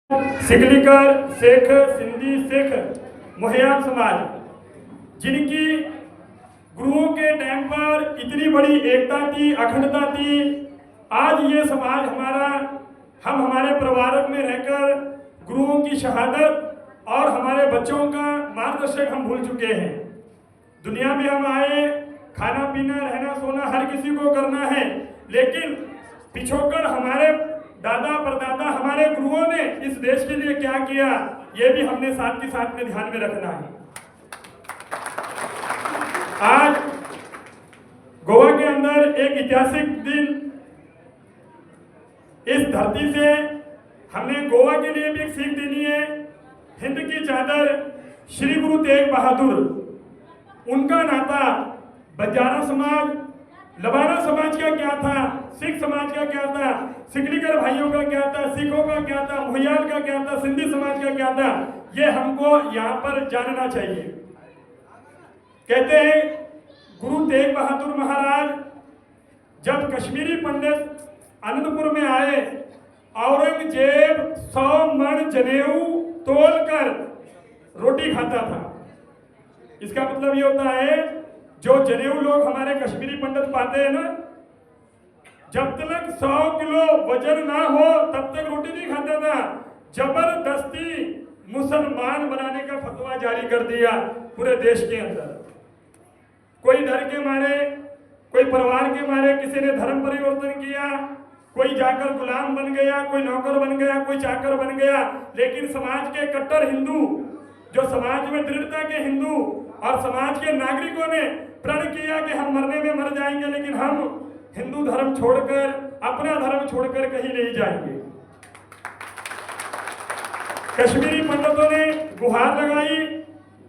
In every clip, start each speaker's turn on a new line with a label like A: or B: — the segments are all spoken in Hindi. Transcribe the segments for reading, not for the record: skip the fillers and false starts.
A: सिगलीकर शेख सिंधी शेख मोहयान समाज, जिनकी गुरुओं के टाइम पर इतनी बड़ी एकता थी, अखंडता थी, आज ये समाज हमारा, हम हमारे परिवार में रहकर गुरुओं की शहादत और हमारे बच्चों का मार्गदर्शक हम भूल चुके हैं। दुनिया में हम आए, खाना पीना रहना सोना हर किसी को करना है, लेकिन पिछोकड़ हमारे दादा परदादा हमारे गुरुओं ने इस देश के लिए क्या किया, ये भी हमने साथ के साथ में ध्यान में रखना है। आज गोवा के अंदर एक ऐतिहासिक दिन, इस धरती से हमने गोवा के लिए भी एक सीख देनी है। हिंद की चादर श्री गुरु तेग बहादुर, उनका नाता बंजारा समाज, लबाना समाज का क्या था, सिख समाज का क्या था, सिगलीकर भाइयों का क्या था, सिखों का क्या था, मोहयाल का क्या था, सिंधी समाज का क्या था, ये हमको यहाँ पर जानना चाहिए। कहते हैं गुरु तेग बहादुर महाराज जब कश्मीरी पंडित आनंदपुर में आए, औरंगजेब 100 मण जनेऊ तोलकर रोटी खाता था। इसका मतलब ये होता है, जो जनेऊ लोग हमारे कश्मीरी पंडित पाते हैं ना, जब तक 100 किलो वजन ना हो तब तक रोटी नहीं खाता था। जबरदस्ती मुसलमान बनाने का फतवा जारी कर दिया पूरे देश के अंदर। कोई डर के मारे, कोई परिवार के मारे किसी ने धर्म परिवर्तन किया, कोई जाकर गुलाम बन गया, कोई नौकर बन गया, कोई चाकर बन गया। लेकिन समाज के कट्टर हिंदू, जो समाज में दृढ़ता के हिंदू और समाज के नागरिकों ने प्रण किया कि हम मरने में मर जाएंगे, लेकिन हम हिंदू धर्म छोड़कर, अपना धर्म छोड़कर कहीं नहीं जाएंगे। कश्मीरी पंडितों ने गुहार लगाई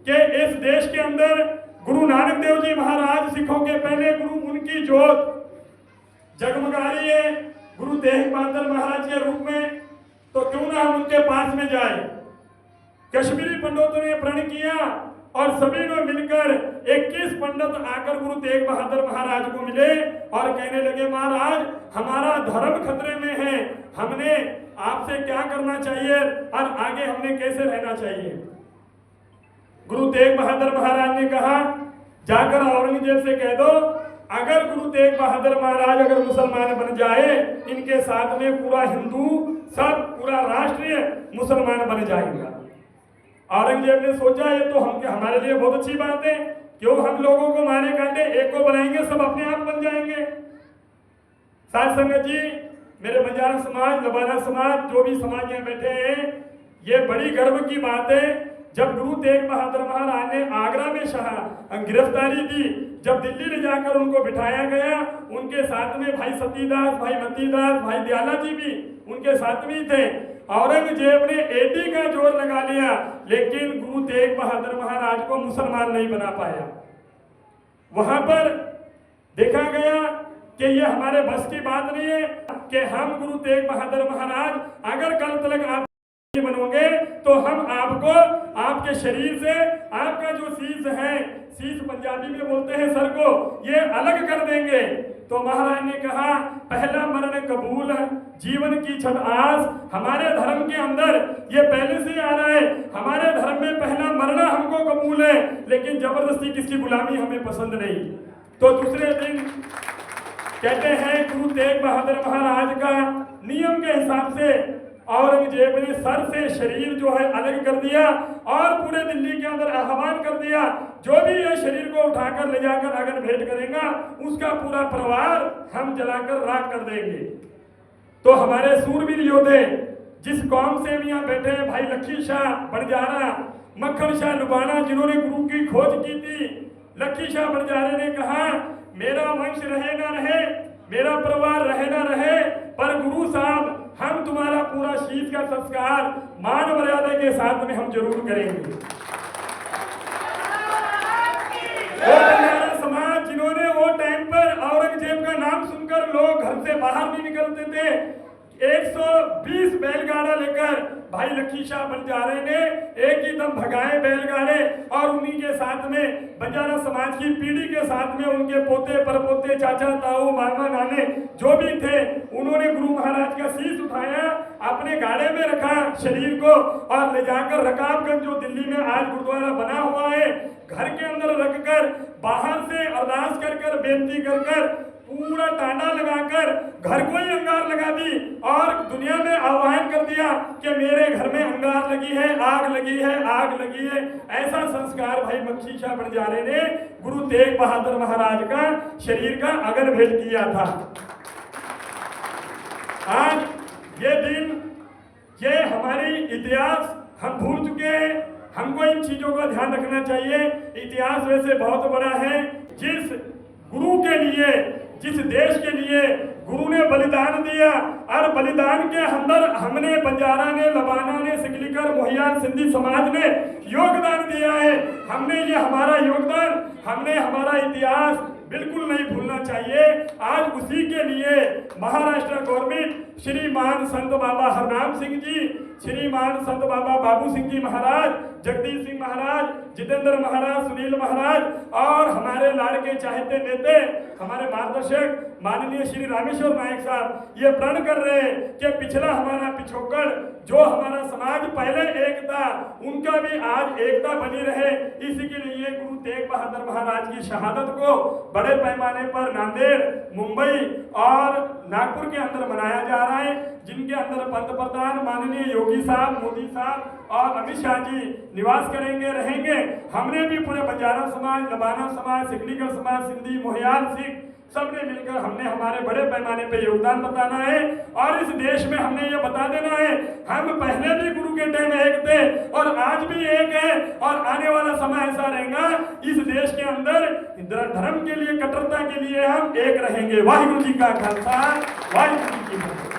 A: कि इस देश के अंदर गुरु नानक देव जी महाराज, सिखों के पहले गुरु, उनकी जोत जगमगा रही है गुरु तेग बहादुर महाराज के रूप में, तो क्यों ना हम उनके पास में जाए। कश्मीरी पंडितों ने प्रण किया और सभी ने मिलकर 21 पंडित आकर गुरु तेग बहादुर महाराज को मिले और कहने लगे, महाराज हमारा धर्म खतरे में है, हमने आपसे क्या करना चाहिए और आगे हमने कैसे रहना चाहिए। गुरु तेग बहादुर महाराज ने कहा, जाकर औरंगजेब से कह दो, अगर गुरु तेग बहादुर महाराज अगर मुसलमान बन जाए, इनके साथ में पूरा हिंदू, सब पूरा राष्ट्रीय मुसलमान बन जाएगा। औरंगजेब ने सोचा, ये तो हमारे लिए बहुत अच्छी बात है, क्यों हम लोगों को मारे काटे, एक को बनाएंगे, सब अपने आप बन जाएंगे। साथ संगत जी, मेरे बंजारा समाज, लबाना समाज, जो भी समाज यहाँ बैठे हैं, ये बड़ी गर्व की बात है। जब गुरु तेग बहादुर महाराज ने आगरा में गिरफ्तारी दी, जब दिल्ली ले जाकर उनको बिठाया गया, उनके साथ में भाई सतीदास, भाई मतीदास, भाई दयाला जी भी उनके साथ में ही थे। औरंगजेब ने एडी का जोर लगा लिया, लेकिन गुरु तेग बहादुर महाराज को मुसलमान नहीं बना पाया। वहां पर देखा गया कि ये हमारे बस की बात नहीं है कि हम गुरु तेग बहादुर महाराज, अगर कल तक आप बनोगे तो हम आपको, आपके शरीर से आपका जो शीश है, शीश पंजाबी में बोलते हैं सर को, ये अलग कर देंगे। तो महाराज ने कहा, पहला मरण कबूल, जीवन की छठ आस। हमारे धर्म के अंदर ये पहले से आ रहा है, हमारे धर्म में पहला मरना हमको कबूल है, लेकिन जबरदस्ती किसकी गुलामी हमें पसंद नहीं। तो दूसरे दिन कहते हैं गुरु तेग बहादुर महाराज का नियम के हिसाब से औरंगजेब ने सर से शरीर जो है अलग कर दिया और पूरे दिल्ली के अंदर आह्वान कर दिया, जो भी ये शरीर को उठाकर ले जाकर अगर भेंट करेगा, उसका पूरा परिवार हम जलाकर राख कर देंगे। तो हमारे सूरवीर योद्धे, जिस कौम से भी यहाँ बैठे हैं, भाई लखी शाह बंजारा, मक्खन शाह लुबाना, जिन्होंने गुरु की खोज की थी, लखी शाह बंजारे ने कहा, मेरा वंश रहे ना रहे, मेरा परिवार रहे ना रहे, पर गुरु साहब हम तुम्हारा पूरा शीश का संस्कार मान मर्यादा के साथ में हम जरूर करेंगे। वो बंजारा समाज, जिन्होंने वो टाइम पर औरंगजेब का नाम सुनकर लोग घर से बाहर नहीं निकलते थे, 120 बैलगाड़ा लेकर भाई लखी शाह बंजारे ने एक ही दम भगाए बैलगाड़े, और उन्हीं के साथ में बंजारा समाज की पीढ़ी के साथ में उनके पोते परपोते, चाचा ताऊ, मामा नाने जो भी थे, उन्होंने गुरु महाराज का शीश उठाया, अपने गाड़े में रखा शरीर को और ले जाकर रकाबगंज जो दिल्ली में आज गुरुद्वारा बना हुआ है, घर के अंदर रखकर बाहर से अरदास कर कर बेनती कर कर पूरा टांडा लगाकर घर को ही अंगार लगा दी और दुनिया में आह्वान कर दिया कि मेरे घर में अंगार लगी है, आग लगी है, आग लगी है। ऐसा संस्कार भाई मक्खी शाह बंजारे ने गुरु तेग बहादुर महाराज का शरीर का अगल भेंट किया था। आज ये दिन, ये हमारी इतिहास हम भूल चुके हैं। हमको इन चीजों का ध्यान रखना चाहिए। इतिहास वैसे बहुत बड़ा है। जिस गुरु के लिए, जिस देश के लिए गुरु ने बलिदान दिया और बलिदान के अंदर हमने, बंजारा ने, लबाना ने, सिकलीकर, मोहियान, सिंधी समाज ने योगदान दिया है। हमने ये हमारा योगदान, हमने हमारा इतिहास बिल्कुल नहीं भूलना चाहिए। आज उसी के लिए महाराष्ट्र गवर्नमेंट श्रीमान संत बाबा हरनाम सिंह जी, श्रीमान संत बाबा बाबू सिंह जी महाराज, जगदीश सिंह महाराज, जितेंद्र महाराज, सुनील महाराज और हमारे लाड़के चाहते नेते, हमारे मार्गदर्शक माननीय श्री रामेश्वर नायक साहब ये प्रण कर रहे हैं कि पिछला हमारा पिछोकड़ जो हमारा समाज पहले एक था, उनका भी आज एकता बनी रहे। इसी के लिए गुरु तेग बहादुर महाराज की शहादत को बड़े पैमाने पर नांदेड़, मुंबई और नागपुर के अंदर मनाया जा रहा है, जिनके अंदर पंतप्रधान माननीय योगी साहब, मोदी साहब और अमित शाह जी निवास करेंगे, रहेंगे। हमने भी पूरे बंजारा समाज, लबाना समाज, सिकलीकर समाज, सिंधी, मोहियान, सिख सबने मिलकर हमने हमारे बड़े पैमाने पे योगदान बताना है और इस देश में हमने ये बता देना है हम पहले भी गुरु के टाइम एक थे और आज भी एक है और आने वाला समय ऐसा रहेगा। इस देश के अंदर धर्म के लिए, कट्टरता के लिए हम एक रहेंगे। वाहिगुरु जी का खालसा, वाहिगुरु जी की फतेह।